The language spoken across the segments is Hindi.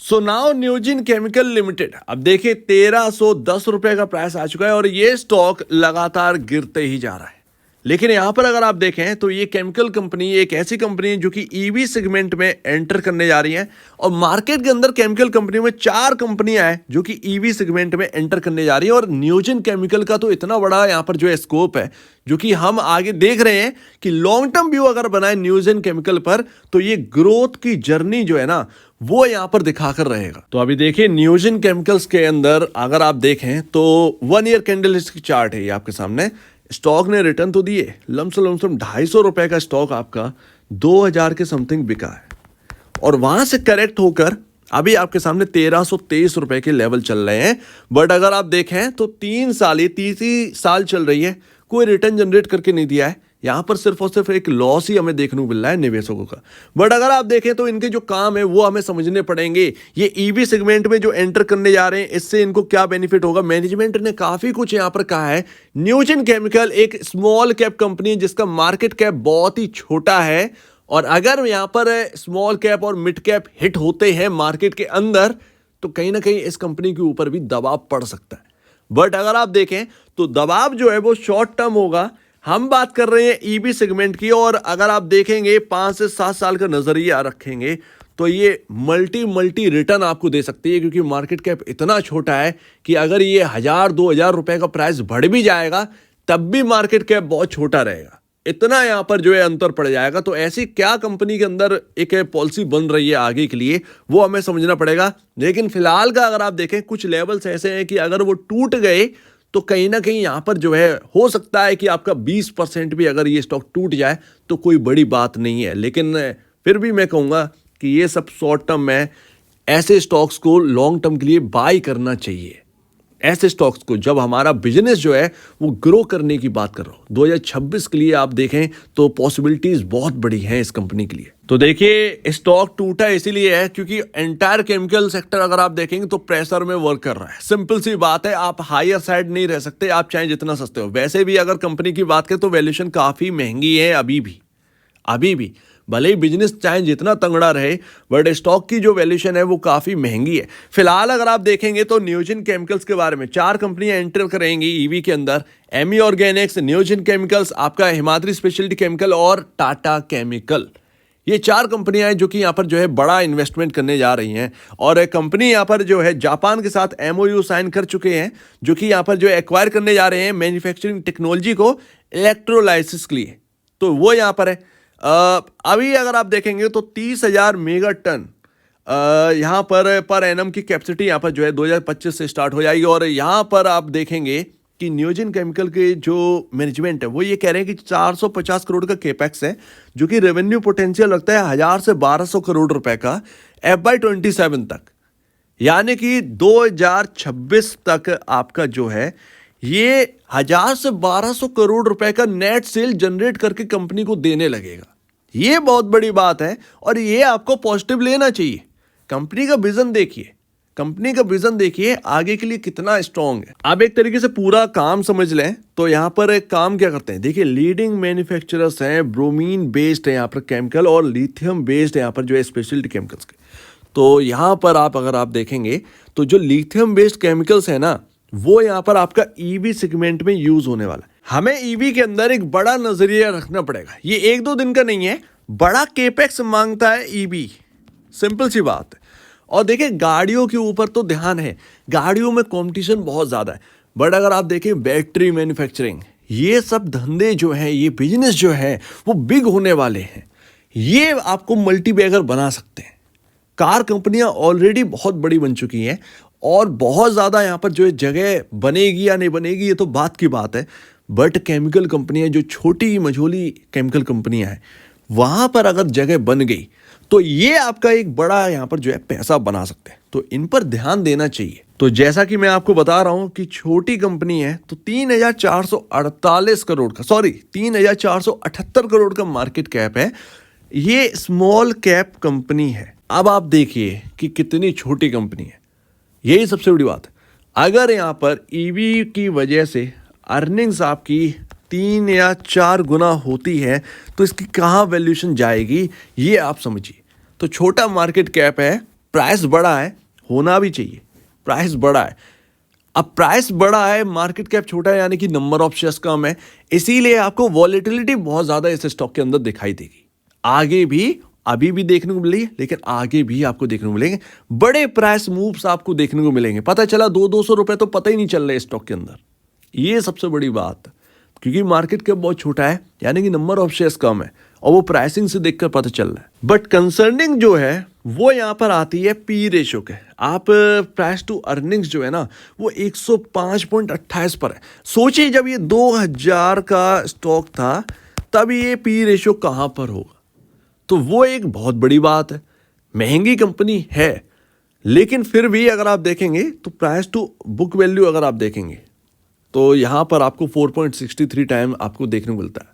सो नाउ न्यूजिन केमिकल लिमिटेड, अब देखिए 1310 रुपए का प्राइस आ चुका है और ये स्टॉक लगातार गिरते ही जा रहा है। लेकिन यहां पर अगर आप देखें तो ये केमिकल कंपनी एक ऐसी कंपनी है जो कि ईवी सेगमेंट में एंटर करने जा रही है और मार्केट के अंदर केमिकल कंपनी में 4 कंपनियां हैं जो कि ईवी सेगमेंट में एंटर करने जा रही है। और न्यूजिन केमिकल का तो इतना बड़ा यहां पर जो है स्कोप है जो कि हम आगे देख रहे हैं कि लॉन्ग टर्म व्यू अगर बनाए न्यूजिन केमिकल पर तो ये ग्रोथ की जर्नी जो है ना वो यहां पर दिखाकर रहेगा। तो अभी देखिए न्यूजिन केमिकल्स के अंदर अगर आप देखें तो 1 ईयर कैंडलस्टिक चार्ट है ये आपके सामने। स्टॉक ने रिटर्न तो दिए, लमसम 250 रुपए का स्टॉक आपका 2000 के समथिंग बिका है और वहां से करेक्ट होकर अभी आपके सामने 1323 रुपए के लेवल चल रहे हैं। बट अगर आप देखें तो 3 साल, ये तीसरी साल चल रही है, कोई रिटर्न जनरेट करके नहीं दिया है। यहां पर सिर्फ और सिर्फ एक लॉस ही हमें देखने को मिल रहा है निवेशकों का। बट अगर आप देखें तो इनके जो काम है वो हमें समझने पड़ेंगे। ये ईवी सेगमेंट में जो एंटर करने जा रहे हैं इससे इनको क्या बेनिफिट होगा। मैनेजमेंट ने काफी कुछ यहां पर कहा है। न्यूजिन केमिकल एक स्मॉल कैप कंपनी है जिसका मार्केट कैप बहुत ही छोटा है और अगर यहां पर स्मॉल कैप और मिड कैप हिट होते हैं मार्केट के अंदर तो कहीं ना कहीं इस कंपनी के ऊपर भी दबाव पड़ सकता है। बट अगर आप देखें तो दबाव जो है वो शॉर्ट टर्म होगा। हम बात कर रहे हैं ईवी सेगमेंट की और अगर आप देखेंगे 5 से 7 साल का नजरिया रखेंगे तो ये मल्टी रिटर्न आपको दे सकती है क्योंकि मार्केट कैप इतना छोटा है कि अगर ये 1000-2000 रुपए का प्राइस बढ़ भी जाएगा तब भी मार्केट कैप बहुत छोटा रहेगा। इतना यहां पर जो है अंतर पड़ जाएगा। तो ऐसी क्या कंपनी के अंदर एक पॉलिसी बन रही है आगे के लिए वो हमें समझना पड़ेगा। लेकिन फिलहाल का अगर आप देखें कुछ लेवल्स ऐसे हैं कि अगर वो टूट गए तो कहीं ना कहीं यहां पर जो है हो सकता है कि आपका 20% भी अगर ये स्टॉक टूट जाए तो कोई बड़ी बात नहीं है। लेकिन फिर भी मैं कहूंगा कि ये सब शॉर्ट टर्म में ऐसे स्टॉक्स को लॉन्ग टर्म के लिए बाय करना चाहिए। ऐसे स्टॉक्स को जब हमारा बिजनेस जो है वो ग्रो करने की बात कर रहा हूं 2026 के लिए आप देखें तो पॉसिबिलिटीज बहुत बड़ी हैं इस कंपनी के लिए। तो देखिए स्टॉक टूटा इसीलिए है क्योंकि एंटायर केमिकल सेक्टर अगर आप देखेंगे तो प्रेशर में वर्क कर रहा है। सिंपल सी बात है, आप हायर साइड नहीं रह सकते आप चाहे जितना सस्ते हो। वैसे भी अगर कंपनी की बात करें तो वैल्यूएशन काफी महंगी है अभी भी भले ही बिजनेस चाहे जितना तंगड़ा रहे बट स्टॉक की जो वैल्यूएशन है वो काफी महंगी है। फिलहाल अगर आप देखेंगे तो न्यूजिन केमिकल्स के बारे में 4 कंपनियां एंटर करेंगी ईवी के अंदर। एमी ऑर्गेनिक्स, न्यूजिन केमिकल्स, आपका हिमाद्री स्पेशलिटी केमिकल और टाटा केमिकल। ये 4 कंपनियां हैं जो कि यहाँ पर जो है बड़ा इन्वेस्टमेंट करने जा रही हैं और कंपनी यहाँ पर जो है जापान के साथ एमओयू साइन कर चुके हैं जो कि यहाँ पर जो एक्वायर करने जा रहे हैं मैन्युफैक्चरिंग टेक्नोलॉजी को इलेक्ट्रोलाइसिस के लिए। तो वो यहाँ पर है। अभी अगर आप देखेंगे तो 30,000 मेगा टन यहाँ पर एनम की कैपेसिटी यहाँ पर जो है 2025 से स्टार्ट हो जाएगी। और यहाँ पर आप देखेंगे कि न्यूजिन केमिकल के जो मैनेजमेंट है वो ये कह रहे हैं कि 450 करोड़ का केपेक्स है जो कि रेवेन्यू पोटेंशियल रखता है 1000 से 1200 करोड़ रुपए का FY27 तक, यानी कि 2026 तक आपका जो है ये 1000 से 1200 करोड़ रुपए का नेट सेल जनरेट करके कंपनी को देने लगेगा। ये बहुत बड़ी बात है और ये आपको पॉजिटिव लेना चाहिए। कंपनी का विजन देखिए आगे के लिए कितना स्ट्रांग है। आप एक तरीके से पूरा काम समझ लें तो यहाँ पर एक काम क्या करते हैं, देखिए लीडिंग मैन्युफैक्चरर्स हैं, ब्रोमीन बेस्ड है यहाँ पर केमिकल और लिथियम बेस्ड है यहाँ पर जो है स्पेशलिटी केमिकल्स के। तो यहाँ पर अगर आप देखेंगे तो जो लिथियम बेस्ड केमिकल्स है ना वो यहाँ पर आपका ईवी सेगमेंट में यूज होने वाला है। हमें ईवी के अंदर एक बड़ा नजरिया रखना पड़ेगा। ये 1-2 दिन का नहीं है, बड़ा केपेक्स मांगता है ईवी, सिंपल सी बात है। और देखिए गाड़ियों के ऊपर तो ध्यान है, गाड़ियों में कंपटीशन बहुत ज्यादा है। बट अगर आप देखें बैटरी मैन्युफैक्चरिंग, ये सब धंधे जो है, ये बिजनेस जो है वो बिग होने वाले हैं। ये आपको मल्टीबैगर बना सकते हैं। कार कंपनियां ऑलरेडी बहुत बड़ी बन चुकी हैं और बहुत ज़्यादा यहाँ पर जो है जगह बनेगी या नहीं बनेगी ये तो बात की बात है। बट केमिकल कंपनियां जो छोटी मझोली केमिकल कंपनियां हैं वहाँ पर अगर जगह बन गई तो ये आपका एक बड़ा यहाँ पर जो है पैसा बना सकते हैं। तो इन पर ध्यान देना चाहिए। तो जैसा कि मैं आपको बता रहा हूँ कि छोटी कंपनी है तो 3,478 करोड़ का मार्केट कैप है। ये स्मॉल कैप कंपनी है। अब आप देखिए कि कितनी छोटी कंपनी है, यही सबसे बड़ी बात है। अगर यहाँ पर ईवी की वजह से अर्निंग्स आपकी 3 या 4 गुना होती है तो इसकी कहाँ वैल्यूएशन जाएगी ये आप समझिए। तो छोटा मार्केट कैप है प्राइस बड़ा है, होना भी चाहिए, प्राइस बड़ा है। अब प्राइस बड़ा है, मार्केट कैप छोटा है, यानी कि नंबर ऑफ शेयर्स कम है, इसीलिए आपको वॉलेटिलिटी बहुत ज्यादा इस स्टॉक के अंदर दिखाई देगी। आगे भी, अभी भी देखने को मिली है, लेकिन आगे भी आपको देखने को मिलेंगे बड़े प्राइस मूव्स आपको देखने को मिलेंगे। पता चला 200 रुपए तो पता ही नहीं चल रहे स्टॉक के अंदर, ये सबसे बड़ी बात, क्योंकि मार्केट कैप बहुत छोटा है, यानी कि नंबर ऑफ शेयर्स कम है, और वो प्राइसिंग से देखकर पता चल रहा है। बट कंसर्निंग जो है वो यहाँ पर आती है पी रेशो के। आप प्राइस टू अर्निंग्स जो है ना, वो 105.28 पर है। सोचिए जब ये 2000 का स्टॉक था तब ये पी रेशो कहाँ पर होगा, तो वो एक बहुत बड़ी बात है। महंगी कंपनी है, लेकिन फिर भी अगर आप देखेंगे तो प्राइस टू बुक वैल्यू अगर आप देखेंगे तो यहाँ पर आपको 4.63 टाइम आपको देखने को मिलता है।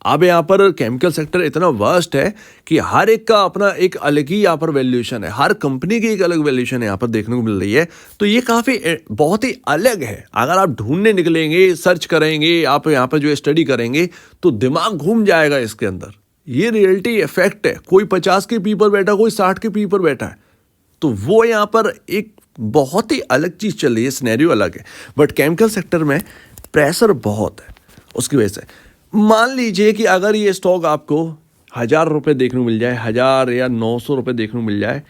अब यहाँ पर केमिकल सेक्टर इतना वर्स्ट है कि हर एक का अपना एक अलग ही यहाँ पर वैल्यूएशन है, हर कंपनी की एक अलग वैल्यूएशन यहाँ पर देखने को मिल रही है। तो ये काफ़ी बहुत ही अलग है। अगर आप ढूंढने निकलेंगे, सर्च करेंगे, आप यहाँ पर जो स्टडी करेंगे तो दिमाग घूम जाएगा इसके अंदर। ये रियलिटी इफेक्ट है, कोई 50 के पी पर बैठा, कोई 60 के पी पर बैठा है, तो वो यहाँ पर एक बहुत ही अलग चीज़ चल रही है, सिनेरियो अलग है। बट केमिकल सेक्टर में प्रेशर बहुत है, उसकी वजह से मान लीजिए कि अगर ये स्टॉक आपको 1000 रुपये देखने को मिल जाए, 1000 या 900 रुपये देखने को मिल जाए,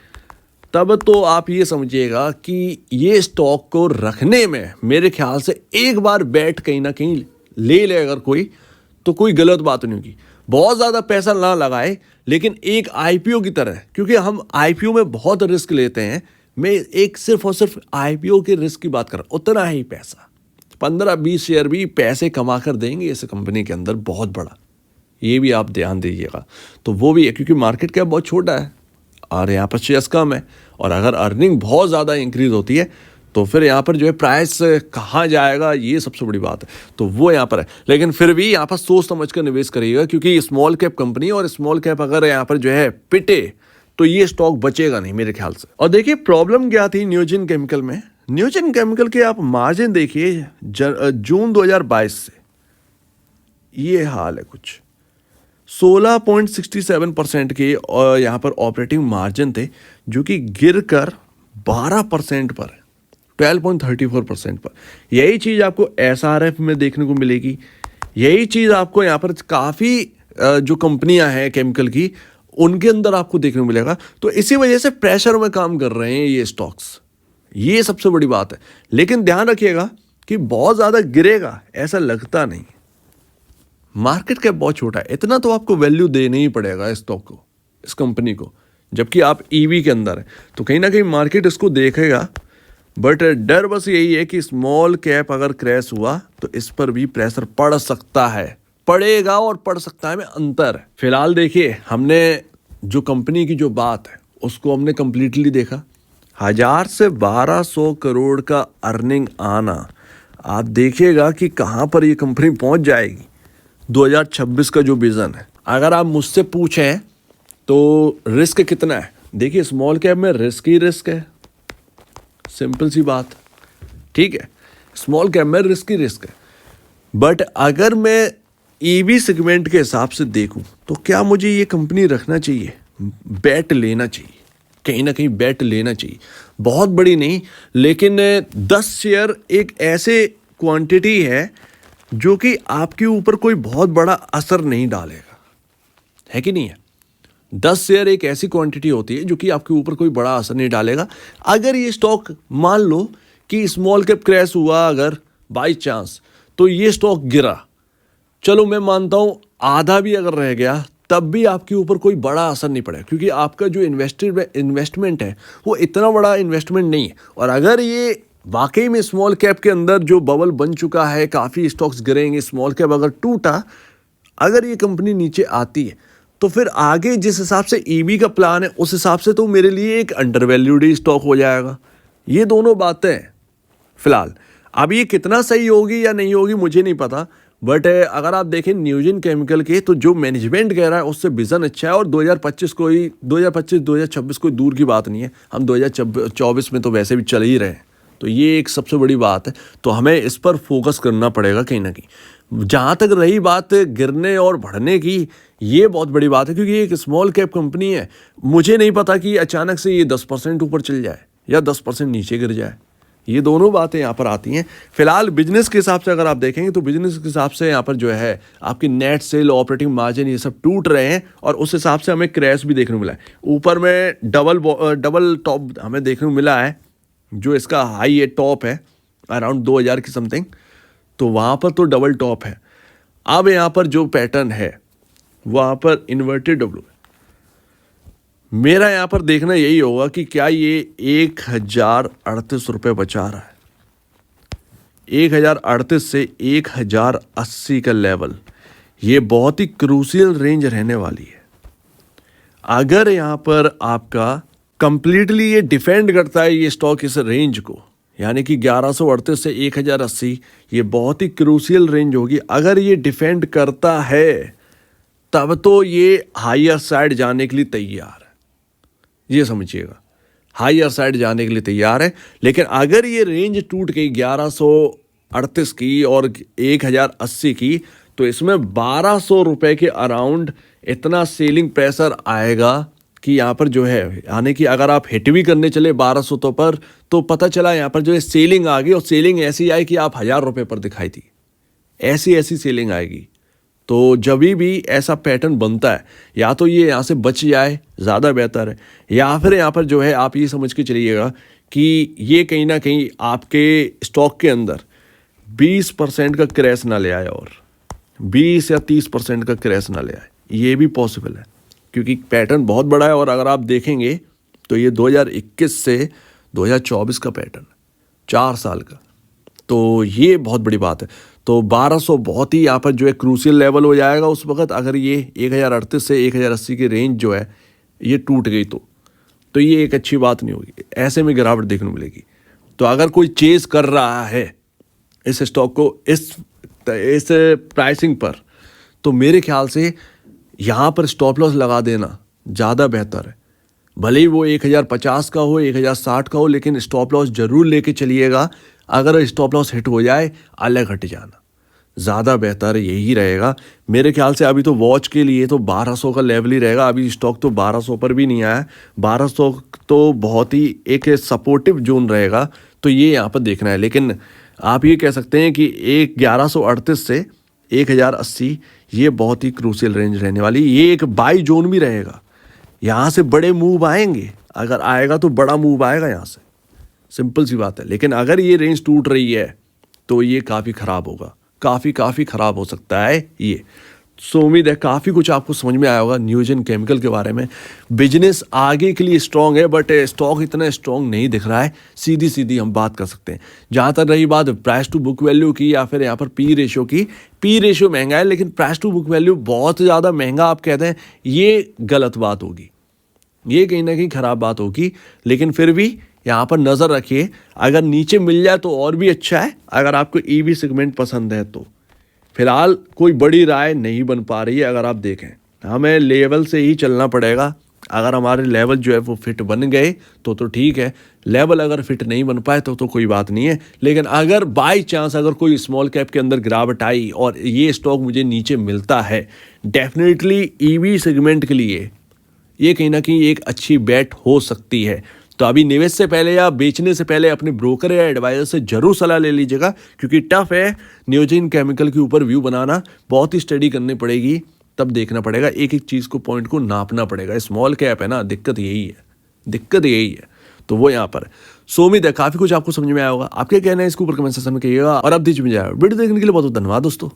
तब तो आप ये समझिएगा कि ये स्टॉक को रखने में मेरे ख्याल से एक बार बैठ कहीं ना कहीं ले अगर कोई, तो कोई गलत बात नहीं होगी। बहुत ज़्यादा पैसा ना लगाए, लेकिन एक आईपीओ की तरह, क्योंकि हम आईपीओ में बहुत रिस्क लेते हैं। मैं एक सिर्फ और सिर्फ आईपीओ के रिस्क की बात कर रहा हूँ। उतना ही पैसा 15-20 शेयर भी पैसे कमा कर देंगे इस कंपनी के अंदर बहुत बड़ा, ये भी आप ध्यान दीजिएगा। तो वो भी है, क्योंकि मार्केट कैप बहुत छोटा है और यहाँ पर शेयर्स कम है, और अगर अर्निंग बहुत ज़्यादा इंक्रीज होती है तो फिर यहाँ पर जो है प्राइस कहाँ जाएगा, ये सबसे बड़ी बात है। तो वो यहाँ पर है, लेकिन फिर भी यहाँ पर सोच समझ कर निवेश करिएगा, क्योंकि स्मॉल कैप कंपनी, और स्मॉल कैप अगर यहाँ पर जो है पिटे तो ये स्टॉक बचेगा नहीं मेरे ख्याल से। और देखिए प्रॉब्लम क्या थी न्यूजेन केमिकल में। न्यूजेन केमिकल के आप मार्जिन देखिए जून 2022 से ये हाल है कुछ 16.67% के यहाँ पर ऑपरेटिंग मार्जिन थे, जो कि गिर कर 12% पर है, 12.34% पर। यही चीज़ आपको एसआरएफ में देखने को मिलेगी, यही चीज़ आपको यहाँ पर काफ़ी जो कंपनियां हैं केमिकल की उनके अंदर आपको देखने को मिलेगा। तो इसी वजह से प्रेशर में काम कर रहे हैं ये स्टॉक्स, ये सबसे बड़ी बात है। लेकिन ध्यान रखिएगा कि बहुत ज़्यादा गिरेगा ऐसा लगता नहीं, मार्केट कैप बहुत छोटा है, इतना तो आपको वैल्यू देना ही पड़ेगा इस स्टॉक को, इस कंपनी को। जबकि आप ईवी के अंदर है तो कहीं ना कहीं मार्केट इसको देखेगा। बट डर बस यही है कि स्मॉल कैप अगर क्रैश हुआ तो इस पर भी प्रेशर पड़ सकता है, पड़ेगा और पड़ सकता है में अंतर है। फिलहाल देखिए हमने जो कंपनी की जो बात है उसको हमने कंप्लीटली देखा। 1000 से 1200 करोड़ का अर्निंग आना, आप देखिएगा कि कहाँ पर ये कंपनी पहुँच जाएगी। 2026 का जो विज़न है, अगर आप मुझसे पूछें तो रिस्क कितना है, देखिए स्मॉल कैप में रिस्क ही रिस्क है, सिंपल सी बात, ठीक है। स्मॉल कैप में रिस्क ही रिस्क है। बट अगर मैं ईवी सेगमेंट के हिसाब से देखूं तो क्या मुझे ये कंपनी रखना चाहिए, बैट लेना चाहिए, कहीं ना कहीं बैट लेना चाहिए। बहुत बड़ी नहीं, लेकिन 10 शेयर एक ऐसे क्वांटिटी है जो कि आपके ऊपर कोई बहुत बड़ा असर नहीं डालेगा, है कि नहीं है। 10 शेयर एक ऐसी क्वांटिटी होती है जो कि आपके ऊपर कोई बड़ा असर नहीं डालेगा। अगर ये स्टॉक मान लो कि स्मॉल कैप क्रैश हुआ अगर बाई चांस, तो ये स्टॉक गिरा, चलो मैं मानता हूं आधा भी अगर रह गया तब भी आपके ऊपर कोई बड़ा असर नहीं पड़ेगा, क्योंकि आपका जो इन्वेस्टमेंट है वो इतना बड़ा इन्वेस्टमेंट नहीं है। और अगर ये वाकई में स्मॉल कैप के अंदर जो बबल बन चुका है, काफ़ी स्टॉक्स गिरेंगे, स्मॉल कैप अगर टूटा, अगर ये कंपनी नीचे आती है तो फिर आगे जिस हिसाब से ईवी का प्लान है उस हिसाब से तो मेरे लिए एक अंडरवैल्यूड स्टॉक हो जाएगा। ये दोनों बातें हैं फिलहाल। अब ये कितना सही होगी या नहीं होगी मुझे नहीं पता, बट अगर आप देखें न्यूजेन केमिकल के तो जो मैनेजमेंट कह रहा है उससे विजन अच्छा है। और 2025-2026 कोई दूर की बात नहीं है, हम 2024 में तो वैसे भी चल ही रहे हैं। तो ये एक सबसे बड़ी बात है, तो हमें इस पर फोकस करना पड़ेगा कहीं ना कहीं। जहाँ तक रही बात गिरने और बढ़ने की, ये बहुत बड़ी बात है क्योंकि ये एक स्मॉल कैप कंपनी है। मुझे नहीं पता कि अचानक से ये 10% ऊपर चल जाए या 10% नीचे गिर जाए। ये दोनों बातें यहाँ पर आती हैं। फिलहाल बिजनेस के हिसाब से अगर आप देखेंगे तो बिजनेस के हिसाब से यहाँ पर जो है आपकी नेट सेल, ऑपरेटिंग मार्जिन ये सब टूट रहे हैं और उस हिसाब से हमें क्रैश भी देखने को मिला है। ऊपर में डबल टॉप हमें देखने को मिला है, जो इसका हाई है, टॉप है अराउंड 2000 की समथिंग, तो वहाँ पर तो डबल टॉप है। अब यहाँ पर जो पैटर्न है वहाँ पर इन्वर्टेड डब्ल्यू है। मेरा यहाँ पर देखना यही होगा कि क्या ये 1038 रुपये बचा रहा है। 1038 से 1080 का लेवल, ये बहुत ही क्रूशियल रेंज रहने वाली है। अगर यहाँ पर आपका कंप्लीटली ये डिफेंड करता है ये स्टॉक इस रेंज को, यानी कि 1138 से 1080, ये बहुत ही क्रूशियल रेंज होगी। अगर ये डिफेंड करता है तब तो ये हायर साइड जाने के लिए तैयार है, ये समझिएगा, हायर साइड जाने के लिए तैयार है। लेकिन अगर ये रेंज टूट गई 1138 की और 1080 की, तो इसमें 1200 रुपये के अराउंड इतना सेलिंग प्रेशर आएगा कि यहाँ पर जो है, यानी कि अगर आप हिट भी करने चले 1200 तो पर, तो पता चला यहाँ पर जो है सेलिंग आ गई और सेलिंग ऐसी आई कि आप 1000 रुपये पर दिखाई थी। ऐसी सेलिंग आएगी। तो जब भी ऐसा पैटर्न बनता है, या तो ये यहाँ से बच जाए ज़्यादा बेहतर है, या फिर यहाँ पर जो है आप ये समझ के चलिएगा कि ये कहीं ना कहीं आपके स्टॉक के अंदर 20% का क्रैश ना ले आए और 20 या 30% का क्रैश ना ले आए। ये भी पॉसिबल है क्योंकि पैटर्न बहुत बड़ा है। और अगर आप देखेंगे तो ये 2021 से 2024 का पैटर्न, 4 साल का, तो ये बहुत बड़ी बात है। तो 1200 बहुत ही यहाँ पर जो है क्रूशियल लेवल हो जाएगा उस वक्त, अगर ये 1038 से 1080 की रेंज जो है ये टूट गई तो ये एक अच्छी बात नहीं होगी। ऐसे में गिरावट देखने को मिलेगी। तो अगर कोई चेज कर रहा है इस स्टॉक को इस प्राइसिंग पर, तो मेरे ख्याल से यहाँ पर स्टॉप लॉस लगा देना ज़्यादा बेहतर है। भले ही वो 1050 का हो, 1060 का हो, लेकिन स्टॉप लॉस जरूर लेके चलिएगा। अगर स्टॉप लॉस हिट हो जाए, अलग हट जाना ज़्यादा बेहतर यही रहेगा मेरे ख्याल से। अभी तो वॉच के लिए तो 1200 का लेवल ही रहेगा। अभी स्टॉक तो 1200 पर भी नहीं आया। 1200 तो बहुत ही एक सपोर्टिव जोन रहेगा, तो ये यहाँ पर देखना है। लेकिन आप ये कह सकते हैं कि 1138 से 1080 ये बहुत ही क्रूशियल रेंज रहने वाली। ये एक बाई जोन भी रहेगा। यहाँ से बड़े मूव आएंगे, अगर आएगा तो बड़ा मूव आएगा यहाँ से, सिंपल सी बात है। लेकिन अगर ये रेंज टूट रही है तो ये काफ़ी ख़राब होगा, काफ़ी ख़राब हो सकता है ये। सो उम्मीद है काफ़ी कुछ आपको समझ में आया होगा न्यूजेन केमिकल के बारे में। बिजनेस आगे के लिए स्ट्रॉन्ग है, बट स्टॉक इतना स्ट्रॉन्ग नहीं दिख रहा है। सीधी हम बात कर सकते हैं। जहाँ तक रही बात प्राइस टू बुक वैल्यू की या फिर यहाँ पर पी रेशियो की, पी रेशियो महंगा है लेकिन प्राइस टू बुक वैल्यू बहुत ज़्यादा महंगा आप कहते हैं, ये गलत बात होगी, ये कहीं ना कहीं ख़राब बात होगी। लेकिन फिर भी यहाँ पर नज़र रखिए, अगर नीचे मिल जाए तो और भी अच्छा है। अगर आपको ईवी सेगमेंट पसंद है तो फिलहाल कोई बड़ी राय नहीं बन पा रही है। अगर आप देखें, हमें लेवल से ही चलना पड़ेगा। अगर हमारे लेवल जो है वो फिट बन गए तो ठीक है, लेवल अगर फिट नहीं बन पाए तो कोई बात नहीं है। लेकिन अगर बाई चांस अगर कोई स्मॉल कैप के अंदर गिरावट आई और ये स्टॉक मुझे नीचे मिलता है, डेफिनेटली ईवी सेगमेंट के लिए ये कहीं ना कहीं एक अच्छी बेट हो सकती है। तो अभी निवेश से पहले या बेचने से पहले अपने ब्रोकर या एडवाइजर से जरूर सलाह ले लीजिएगा, क्योंकि टफ है न्यूजेन केमिकल के ऊपर व्यू बनाना। बहुत ही स्टडी करनी पड़ेगी, तब देखना पड़ेगा, एक चीज़ को, पॉइंट को नापना पड़ेगा। स्मॉल कैप है ना, दिक्कत यही है। तो वो यहाँ पर सो उम्मीद है काफ़ी कुछ आपको समझ में आया होगा। आपके कहना है इसके ऊपर कमेंट सेक्शन में कहिएगा। और अब दीजिए वीडियो देखने के लिए बहुत धन्यवाद दोस्तों।